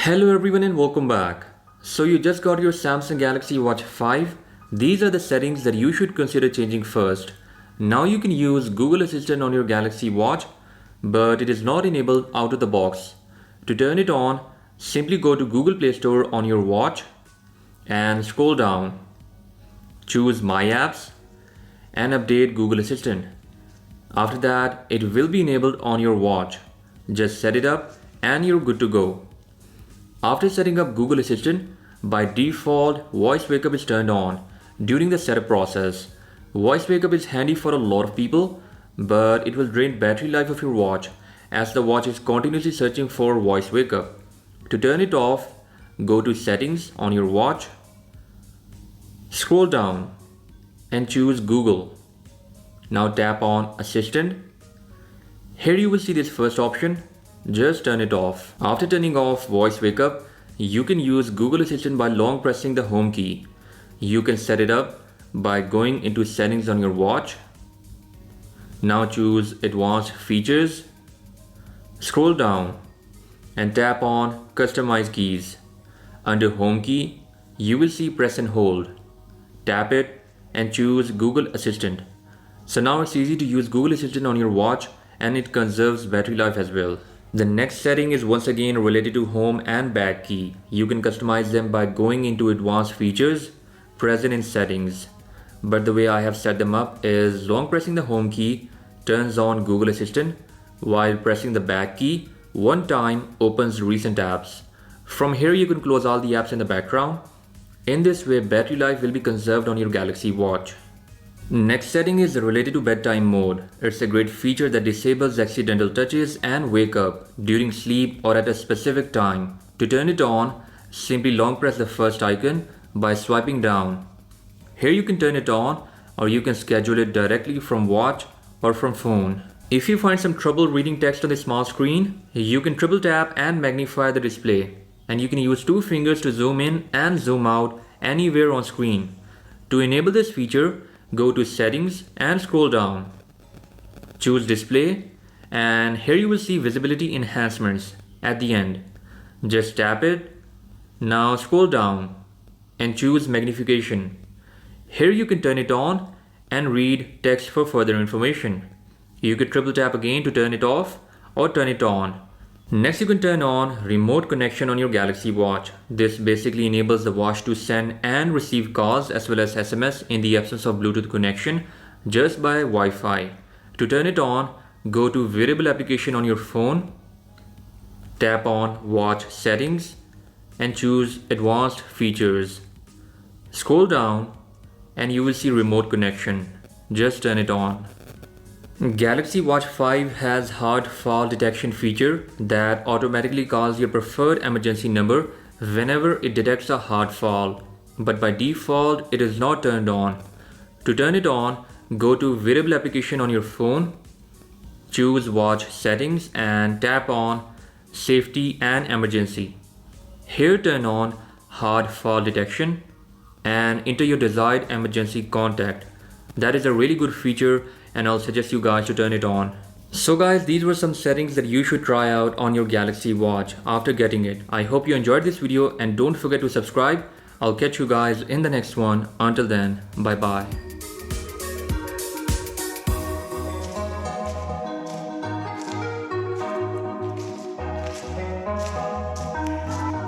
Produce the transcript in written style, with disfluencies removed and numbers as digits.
Hello everyone and welcome back. So you just got your Samsung Galaxy Watch 5. These are the settings that you should consider changing first. Now you can use Google Assistant on your Galaxy Watch, but it is not enabled out of the box. To turn it on, simply go to Google Play Store on your watch and scroll down. Choose My Apps and update Google Assistant. After that, it will be enabled on your watch. Just set it up and you're good to go. After setting up Google Assistant, by default, Voice Wake Up is turned on during the setup process. Voice Wake Up is handy for a lot of people, but it will drain battery life of your watch as the watch is continuously searching for Voice Wake Up. To turn it off, go to Settings on your watch, scroll down and choose Google. Now tap on Assistant. Here you will see this first option. Just turn it off. After turning off Voice Wake Up, you can use Google Assistant by long pressing the home key. You can set it up by going into settings on your watch. Now choose Advanced Features. Scroll down and tap on Customize Keys. Under Home Key, you will see Press and Hold. Tap it and choose Google Assistant. So now it's easy to use Google Assistant on your watch and it conserves battery life as well. The next setting is once again related to home and back key. You can customize them by going into Advanced Features, present in Settings. But the way I have set them up is long pressing the home key turns on Google Assistant, while pressing the back key one time opens recent apps. From here you can close all the apps in the background. In this way, battery life will be conserved on your Galaxy Watch. Next setting is related to bedtime mode. It's a great feature that disables accidental touches and wake up during sleep or at a specific time. To turn it on, simply long press the first icon by swiping down. Here you can turn it on or you can schedule it directly from watch or from phone. If you find some trouble reading text on the small screen, you can triple tap and magnify the display. And you can use two fingers to zoom in and zoom out anywhere on screen. To enable this feature, go to Settings and scroll down. Choose Display and here you will see Visibility Enhancements at the end. Just tap it. Now scroll down and choose Magnification. Here you can turn it on and read text for further information. You could triple tap again to turn it off or turn it on. Next you can turn on remote connection on your Galaxy Watch. This basically enables the watch to send and receive calls as well as SMS in the absence of Bluetooth connection just by Wi-Fi. To turn it on, go to Wearable application on your phone, tap on Watch Settings and choose Advanced Features. Scroll down and you will see Remote Connection. Just turn it on. Galaxy Watch 5 has hard fall detection feature that automatically calls your preferred emergency number whenever it detects a hard fall, but by default it is not turned on. To turn it on, go to Wearable application on your phone, choose Watch Settings and tap on Safety and Emergency. Here turn on hard fall detection and enter your desired emergency contact. That is a really good feature and I'll suggest you guys to turn it on. So guys, these were some settings that you should try out on your Galaxy Watch after getting it. I hope you enjoyed this video and don't forget to subscribe. I'll catch you guys in the next one. Until then, bye bye.